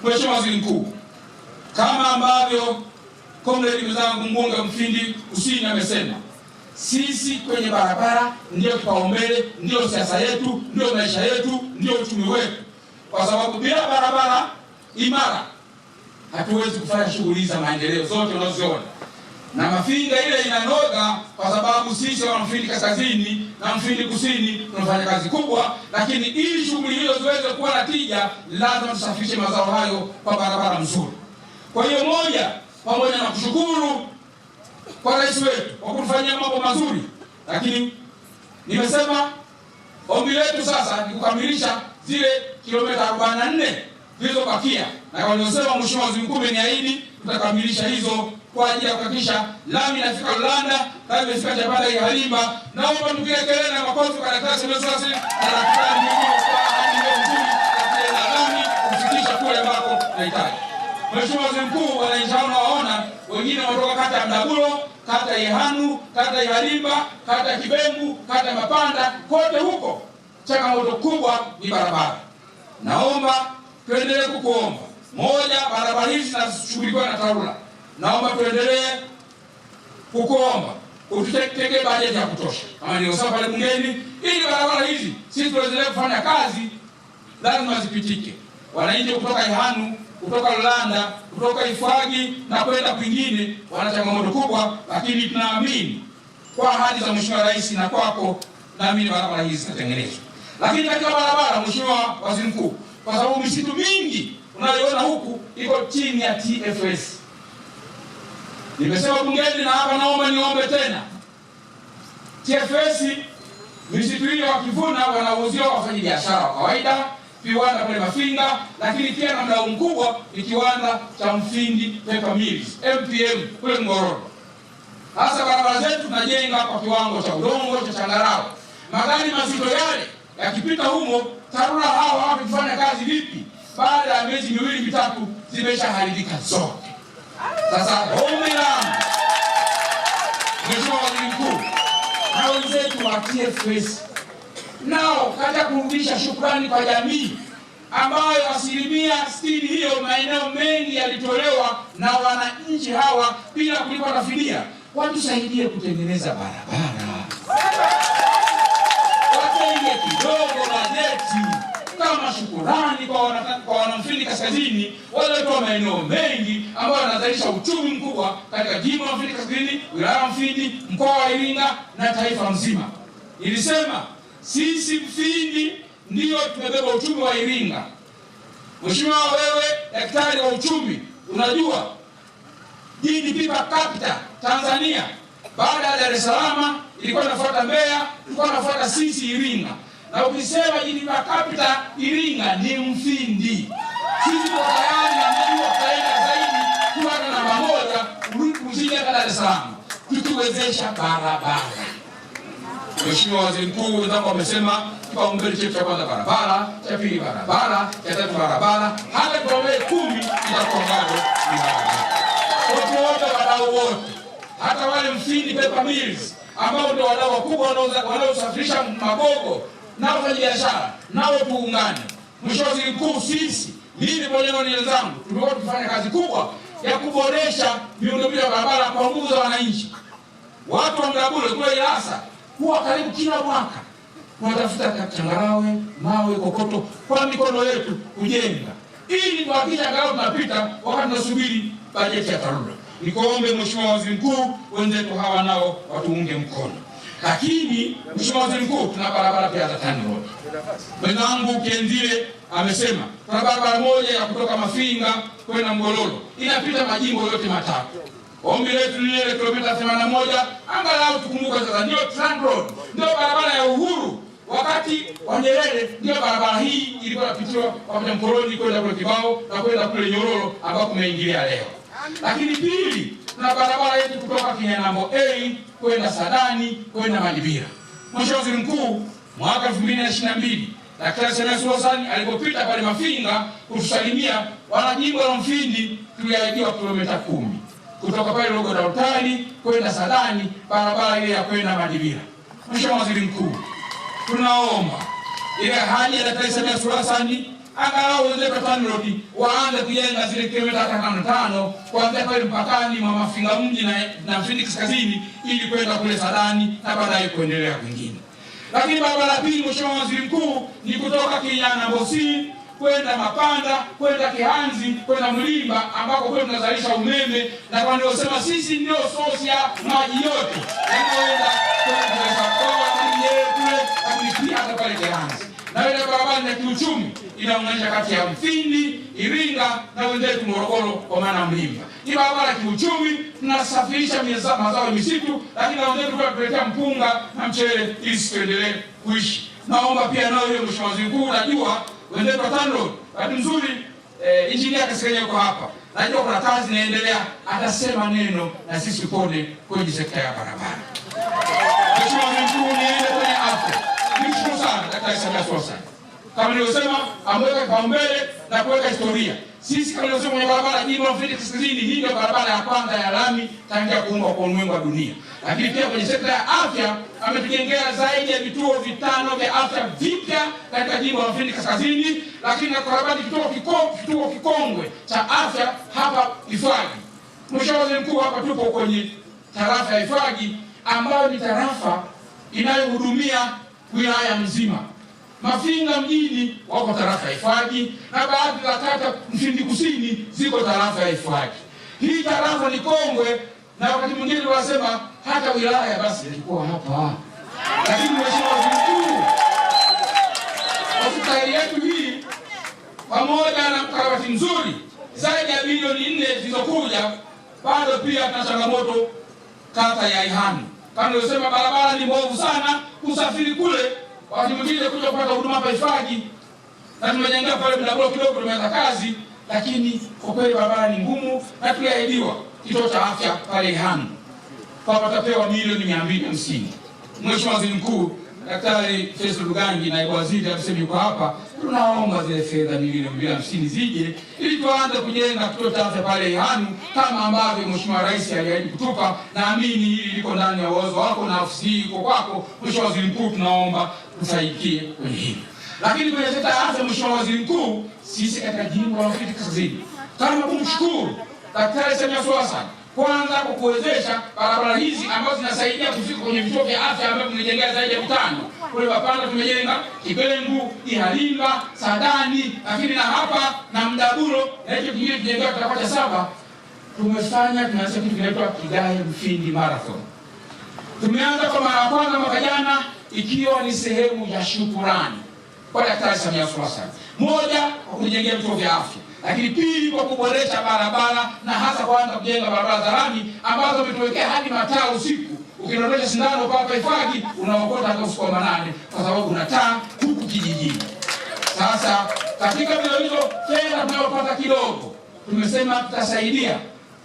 Mheshimiwa Waziri Mkuu, kama ambavyo Comrade mwenzangu mbunge Mfindi Kusini amesema, sisi kwenye barabara ndio kipaumbele, ndio siasa yetu, ndio maisha yetu, ndio uchumi wetu, kwa sababu bila barabara imara hatuwezi kufanya shughuli za maendeleo zote unazoziona. Na Mafinga ile inanoga kwa sababu sisi wa Mfindi Kaskazini na Mfindi Kusini tunafanya kazi kubwa, lakini ili shughuli hizo ziweze kuwa na tija, lazima tusafirishe mazao hayo kwa barabara nzuri. Kwa hiyo moja, pamoja na kushukuru kwa rais wetu kwa kufanyia mambo mazuri, lakini nimesema ombi letu sasa ni kukamilisha zile kilomita 44 zilizobakia, na waliosema Mheshimiwa Waziri Mkuu ameniahidi tutakamilisha hizo kwa ajili ya kuhakikisha lami inafika Lulanda, lami inafika Chapanda Ihalimba. Naomba tupige kelele na makofi kwa Daktari Samia Suluhu Hassan na daktari mkuu kwa hali nzuri ya lami kufikisha kule ambako tunahitaji. Mheshimiwa Waziri Mkuu, wananchi waona wengine wanatoka kata ya Mdabulo, kata ya Ihanu, kata ya Ihalimba, kata ya Kibengu, kata ya Mapanda, kote huko changamoto kubwa ni barabara. Naomba tuendelee kukuomba, moja, barabara hizi zinashughulikiwa na TARURA. Naomba tuendelee kukuomba ututeke bajeti ya kutosha kama nilivyosema pale bungeni, ili barabara hizi sisi tuendelee kufanya kazi, lazima zipitike. Wananchi kutoka Ihanu, kutoka Lulanda, kutoka Ifwagi na kwenda kwingine wana changamoto kubwa, lakini tunaamini kwa ahadi za Mheshimiwa Rais na kwako, naamini barabara hizi zitatengenezwa. Lakini katika barabara, Mheshimiwa Waziri Mkuu, kwa sababu misitu mingi unayoona huku iko chini ya TFS. Nimesema bungeni na hapa naomba niombe tena. TFS misitu hiyo wakivuna wanauzia wafanyabiashara wa kawaida, viwanda pale Mafinga, lakini pia na mdau mkubwa ni kiwanda cha Mfindi Paper Mills MPM kule Ngororo. Hasa barabara zetu tunajenga kwa kiwango cha udongo cha changarawe. Magari mazito yale yakipita humo, TARURA hawa wakifanya kazi vipi? Baada ya miezi 2-3 zimeshaharibika zote. Sasa ombi langu Mheshimiwa Waziri Mkuu na wenzetu wa TFS nao katika kurudisha shukrani kwa jamii ambayo 60% hiyo maeneo mengi yalitolewa na wananchi hawa bila kulipa na fidia, watusaidie kutengeneza barabara. Watenge kidogo bajeti kama shukurani kwa wanamfindi Kaskazini waliotoa maeneo mengi ambayo yanazalisha uchumi mkubwa katika jimbo la Mfindi Kaskazini, wilaya ya Mfindi, mkoa wa Iringa na taifa mzima. Nilisema sisi Mfindi ndio tumebeba uchumi wa Iringa. Mheshimiwa, wewe daktari wa uchumi, unajua GDP per capita Tanzania baada ya Dar es Salaam ilikuwa inafuata Mbeya, ilikuwa inafuata sisi Iringa. Na ukisema GDP per capita Iringa ni Mfindi. Sisi kwa tayari na najua tutaenda zaidi kuwa na namba 1 kuzidi hata Dar es Salaam, tukiwezesha barabara. Mheshimiwa Waziri Mkuu, wenzangu wamesema kipaumbele chetu cha kwanza barabara, cha pili barabara, cha tatu barabara, hata kipaumbele 10 itakuwa bado ni barabara. Wote wadau wote, hata wale Mfindi Paper Mills ambao ndio wadau wakubwa wanaosafirisha magogo na wafanyabiashara, nao tuungane. Mheshimiwa Waziri Mkuu, sisi mimi pamoja na wenzangu tumekuwa tukifanya kazi kubwa ya kuboresha miundombinu ya barabara kwa nguvu za wananchi. Watu wa Mdabulo kule Ilasa huwa karibu kila mwaka tunatafuta changarawe, mawe, kokoto kwa mikono yetu kujenga, ili tuhakikishe angalau tunapita wakati tunasubiri bajeti ya TARURA. Nikuombe Mheshimiwa Waziri Mkuu, wenzetu hawa nao watuunge mkono. Lakini Mheshimiwa Waziri Mkuu, tuna barabara pia za TANROADS road. Mwenzangu Kienzile amesema tuna barabara moja ya kutoka Mafinga kwenda Mgololo inapita majimbo yote matatu. Ombi letu ni ile kilomita 81, angalau tukumbuke sasa ndio TANROADS, ndio barabara ya uhuru. Wakati wa Nyerere ndio barabara hii ilikuwa inapitiwa kwa mkoloni kwenda kule Kibao na kwenda kule Nyororo ambako kumeingilia leo. Lakini pili, tuna barabara yetu kutoka Kinyanambo A kwenda Sadani kwenda Madibira. Mheshimiwa Waziri Mkuu, mwaka 2022 Daktari Samia Suluhu Hassan alipopita pale Mafinga kutusalimia wanajimbo la Mfindi, tuliahidiwa kilomita 10 kutoka pale Logo la Utali kwenda Sadani, barabara ile ya kwenda Madibira. Mheshimiwa Waziri Mkuu, tunaomba ile ahadi ya Daktari Samia Suluhu Hassan angalau wenzetu TANROADS waanze kujenga zile kilomita 5 kuanzia pale mpakani mwa Mafinga mji na Mfindi Kaskazini ili kwenda kule Sadani na baadaye kuendelea kwingine. Lakini barabara pili, Mheshimiwa Waziri Mkuu, ni kutoka Kinyana Mbosi kwenda Mapanda, kwenda Kihanzi, kwenda Mlimba ambako kwetu tunazalisha umeme, na kwa ndio sema sisi ndio source ya maji yote yanayoenda kule hata pale Kihanzi. Na ile barabara ya kiuchumi inaunganisha kati ya Mfindi, Iringa na wenzetu Morogoro kwa maana Mlimba. Ni barabara ya kiuchumi, tunasafirisha mazao ya misitu, lakini na wenzetu tunapelekea mpunga na mchele ili tuendelee kuishi. Naomba pia nao hiyo, Mheshimiwa Waziri Mkuu, najua wenzetu wa TANROADS, bahati nzuri Engineer Kasekenya yuko hapa. Najua kuna kazi inaendelea, atasema neno na sisi pone kwenye sekta ya barabara. Mheshimiwa Waziri Mkuu, niende kwenye afya. Nishukuru sana Daktari Samia Suluhu Hassan. Kama nilivyosema, ameweka kipaumbele na kuweka historia. Sisi kama nilivyosema kwenye barabara jimbo la Mfindi Kaskazini, hii ndio barabara ya kwanza ya lami tangia kuundwa kwa ulimwengu wa dunia. Lakini pia kwenye sekta ya afya ametujengea zaidi ya vituo 5 vya afya vipya katika jimbo la Mfindi Kaskazini, lakini na karabati kituo kikongwe cha afya hapa Ifwagi. Mheshimiwa Waziri Mkuu, hapa tupo kwenye tarafa ya Ifwagi ambayo ni tarafa inayohudumia wilaya mzima. Mafinga mjini wako tarafa ya Ifwagi na baadhi ya kata Mfindi Kusini ziko tarafa ya Ifwagi. Hii tarafa ni kongwe na wakati mwingine tunasema hata wilaya basi ilikuwa hapa. Lakini Mheshimiwa Waziri Mkuu, hospitali yetu hii pamoja na mkarabati mzuri zaidi ya bilioni 4 zilizokuja, bado pia tuna changamoto kata ya Ihanu. Kama nilivyosema, barabara ni mbovu sana, usafiri kule wakati mwingine kuja kupata huduma hapa Ifwagi, na tumejengea pale Mdabolo kidogo tumeanza kazi, lakini kwa kweli barabara ni ngumu, na tuliahidiwa kituo cha afya pale Ihanu kwa watapewa milioni 250. Mheshimiwa Waziri Mkuu, Daktari Festo Lugangi naibu waziri alisema yuko hapa, tunaomba zile fedha milioni 250 zije ili tuanze kujenga kituo cha afya pale Ihanu kama ambavyo Mheshimiwa Rais aliahidi kutupa. Naamini hili liko ndani ya uwezo wako na ofisi hii iko kwako. Mheshimiwa Waziri Mkuu, tunaomba tusaidie kwenye hili. Lakini kwenye sekta ya afya, Mheshimiwa Waziri Mkuu, sisi katika jimbo la Mfindi Kaskazini kama kumshukuru Daktari Samia Suluhu Hassan kwanza kwa kuwezesha barabara hizi ambazo zinasaidia kufika kwenye vituo vya afya ambavyo tumejengea zaidi ya 5. Kule Mapanda tumejenga, Kibengu, Ihalimba, Sadani, lakini na hapa na Mdabulo na hicho kingine tumejenga tutapata 7. Tumeanza kitu kinaitwa Kigahe Mfindi Marathon. Tumeanza kwa mara ya kwanza mwaka jana, ikiwa ni sehemu ya shukrani kwa Daktari Samia Suluhu Hassan. Moja, kwa kujengea vituo vya afya, lakini pili, kwa kuboresha barabara na hasa kwanza kujenga barabara za lami ambazo umetuwekea hadi mataa usiku. Ukidondosha sindano papa Ifwagi unaokota hata usiku wa manane kwa sababu una taa huku kijijini. Sasa katika vile hizo fedha tunayopata kidogo, tumesema tutasaidia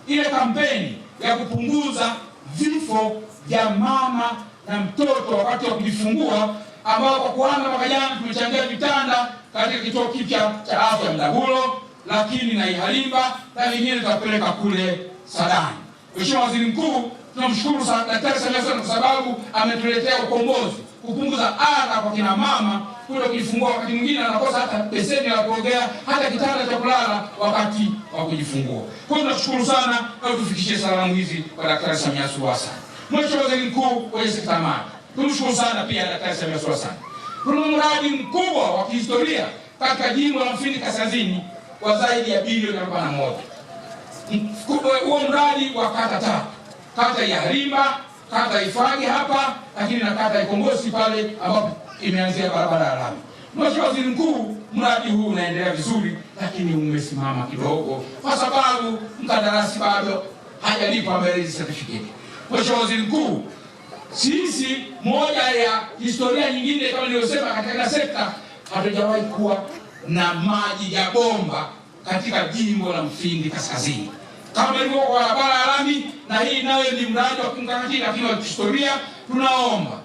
ile kampeni ya kupunguza vifo vya mama na mtoto wakati wa kujifungua, ambao kwa kuanza mwaka jana tumechangia vitanda katika kituo kipya cha afya Mdabulo, lakini na Ihalimba na vingine tutapeleka kule Sadani. Mheshimiwa Waziri Mkuu, tunamshukuru sana Daktari Samia Suluhu kwa sababu ametuletea ukombozi, kupunguza adha kwa kina mama kule kujifungua. Wakati mwingine anakosa hata beseni la kuogea, hata kitanda cha kulala wakati wa kujifungua. Kwa hiyo tunashukuru sana na tufikishie salamu hizi kwa Daktari Samia Suluhu Hassan. Mheshimiwa Waziri Mkuu, kwenye sekta ya maji tunamshukuru sana pia Daktari Samia Suluhu Hassan. Tuna mradi mkubwa wa kihistoria katika jimbo la Mfindi Kaskazini kwa zaidi ya bilioni 41. Huo mradi wa kata 3. Kata ya Ihalimba, kata ya Ifwagi hapa, lakini na kata ya Kongosi pale ambapo imeanzia barabara ya lami. Mheshimiwa Waziri Mkuu, mradi huu unaendelea vizuri, lakini umesimama kidogo kwa sababu mkandarasi bado hajalipa marriage certificate. Mheshimiwa Waziri Mkuu, sisi moja ya historia nyingine kama nilivyosema katika sekta, hatujawahi kuwa na maji ya bomba katika jimbo la Mfindi Kaskazini kama ilivyo kwa barabara ya lami, na hii nayo ni mradi wa kimkakati lakini wa historia. Tunaomba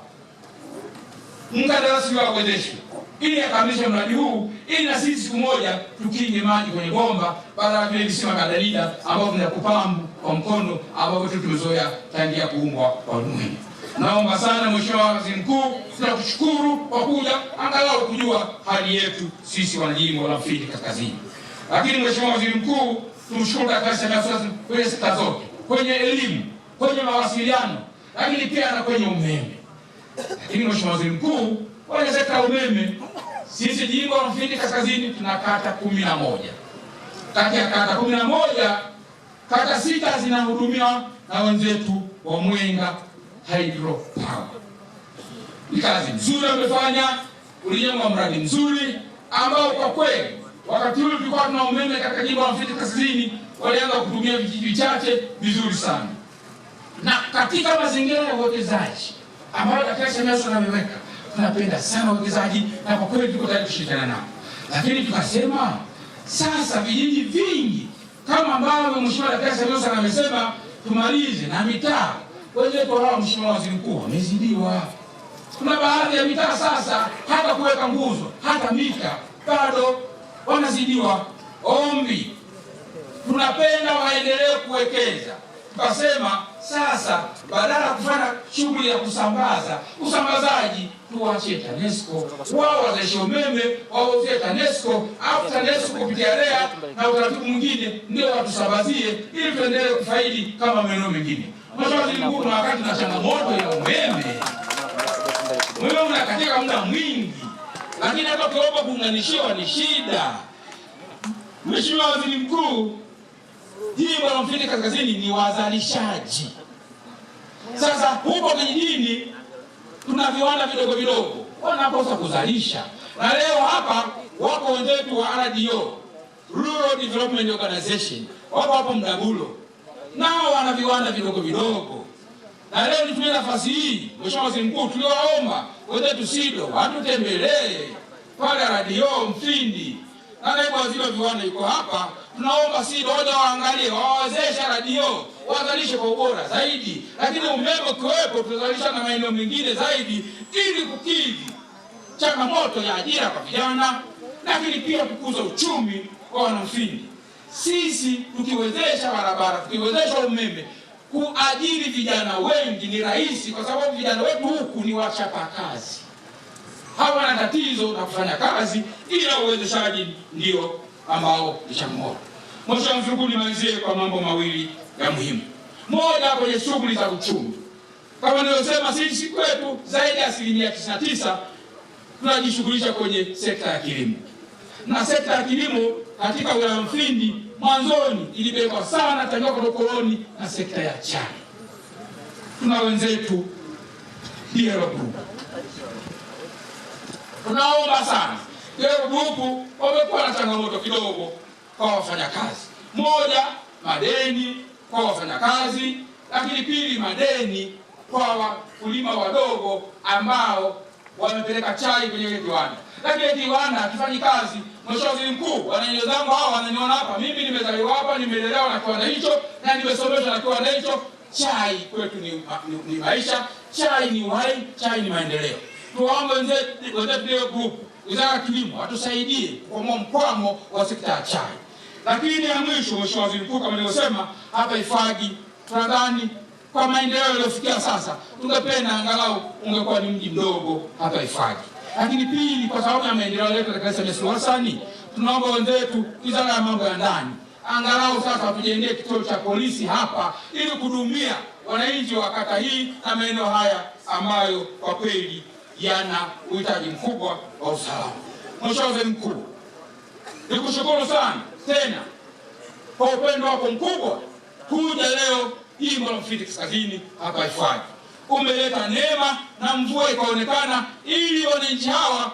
mkandarasi awezeshwe ili akamilishe mradi huu, ili na sisi siku moja tukinge maji kwenye bomba baada ya vile visima vya Dalida ambavyo vina kupambu kwa mkono ambavyo tumezoea tangia kuumbwa kwa ulimwengu. Naomba sana Mheshimiwa Waziri Mkuu, tunakushukuru kwa kuja angalau kujua hali yetu sisi wanajimbo la Mufindi Kaskazini. Lakini Mheshimiwa Waziri Mkuu, tumshukuru Daktari Samia Suluhu Hassan kwenye sekta zote, kwenye elimu, kwenye mawasiliano, lakini pia na kwenye umeme. Lakini Mheshimiwa Waziri Mkuu, kwenye sekta ya umeme, sisi jimbo la Mufindi Kaskazini tuna kata 11. Kati ya kata 11, kata 6 zinahudumiwa na wenzetu wa Mwenga Hydro Power. Ni kazi nzuri wamefanya, ulijengwa mradi mzuri ambao kwa kweli wakati ule tulikuwa tuna umeme katika jimbo la Mufindi Kaskazini, walianza kutumia vijiji vichache vizuri sana. Na katika mazingira ya uwekezaji ambayo Daktari Samia Suluhu ameweka, tunapenda sana uwekezaji na kwa kweli tuko tayari kushirikiana nao. Lakini tukasema sasa vijiji vingi kama ambavyo Mheshimiwa Daktari Samia Suluhu amesema tumalize na mitaa, wenzetu hao Mheshimiwa Waziri Mkuu wamezidiwa. Kuna baadhi ya mitaa sasa hata kuweka nguzo, hata mita bado wanazidiwa. Ombi, tunapenda waendelee kuwekeza. Tukasema sasa badala ya kufanya shughuli ya usambazaji tuwache TANESCO, wao wazalishe umeme, wauzie TANESCO, au TANESCO kupitia REA na utaratibu mwingine ndio watusambazie ili tuendelee kufaidi kama maeneo mengine. Mheshimiwa Waziri Mkuu, na wakati na changamoto ya umeme unakatika muda mwingi, lakini hata ukiomba kuunganishiwa ni shida. Mheshimiwa Waziri Mkuu, jimbo la Mufindi Kaskazini ni wazalishaji. Sasa huko vijijini tuna viwanda vidogo vidogo wanakosa kuzalisha, na leo hapa wako wenzetu wa RDO, Rural Development Organization, wako hapo Mdabulo, nao wana viwanda vidogo vidogo. Na leo nitumie nafasi hii Mheshimiwa Waziri Mkuu, tuliwaomba wenzetu SIDO watutembelee pale RDO Mufindi, na naibu waziri wa viwanda yuko hapa. Tunaomba SIDO waje waangalie, wawezeshe RDO wazalishe kwa ubora zaidi, lakini umeme ukiwepo tutazalisha na maeneo mengine zaidi ili kukidhi changamoto ya ajira kwa vijana, lakini pia kukuza uchumi kwa Wanamufindi. Sisi tukiwezesha barabara, tukiwezesha umeme, kuajiri vijana wengi ni rahisi, kwa sababu vijana wetu huku ni wachapakazi, hawana tatizo na kufanya kazi, ila uwezeshaji ndio ambao ni changamoto. Mheshimiwa Waziri Mkuu, nimalizie kwa mambo mawili ya muhimu. Moja, kwenye shughuli za uchumi, kama nilivyosema, sisi kwetu zaidi ya 99% tunajishughulisha kwenye sekta ya kilimo, na sekta ya kilimo katika wilaya ya Mufindi mwanzoni ilibebwa sana tangu kwa ukoloni na sekta ya chai. Tuna wenzetu Diero Group, tunaomba sana Diero Group wamekuwa na changamoto kidogo kwa wafanyakazi. Moja, madeni kwa wafanyakazi, lakini pili, madeni kwa wakulima wadogo ambao wamepeleka chai kwenye ile kiwanda, lakini kiwanda hakifanyi kazi. Mheshimiwa Waziri Mkuu, wananchi zangu hawa wananiona hapa, mimi nimezaliwa hapa, nimelelewa na kiwanda hicho na nimesomeshwa na kiwanda hicho. Chai kwetu ni maisha, chai ni uhai, chai ni maendeleo. Tuwaombe wenzetu Diero Group, Wizara ya Kilimo watusaidie kwa mkwamo wa sekta ya chai. Lakini ya mwisho, Mheshimiwa Waziri Mkuu, kama nilivyosema hapa Ifagi, tunadhani kwa maendeleo yaliyofikia sasa, tungependa angalau ungekuwa ni mji mdogo hapa Ifagi. Lakini pili, kwa sababu ya maendeleo yetu katika Daktari Samia Suluhu Hassan, tunaomba wenzetu Wizara ya Mambo ya Ndani angalau sasa watujengee kituo cha polisi hapa ili kudumia wananchi wa kata hii na maeneo haya ambayo kwa kweli yana uhitaji mkubwa wa usalama. Mheshimiwa Waziri Mkuu, nikushukuru sana tena kwa upendo wako mkubwa kuja leo jimbo la Mufindi Kaskazini hapa Ifagi. Umeleta neema na mvua ikaonekana ili wananchi hawa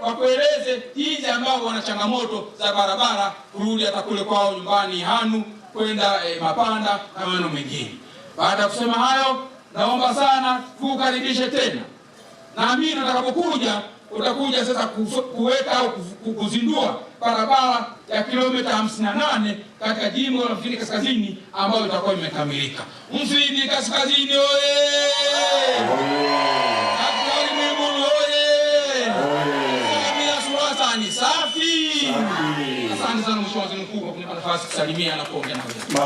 wakueleze jinsi ambao wana changamoto za barabara kurudi hata kule kwao nyumbani Hanu kwenda Mapanda na maeneo mengine. Baada ya kusema hayo, naomba sana kukaribishe tena, na mimi natakapokuja utakuja sasa kuweka au kuzindua barabara ya kilomita 58 katika jimbo la Mufindi Kaskazini ambayo itakuwa imekamilika. Mufindi Kaskazini oye! Safi. Asante sana Mheshimiwa Waziri Mkuu kwa kunipa nafasi kusalimia na kuongea na wewe.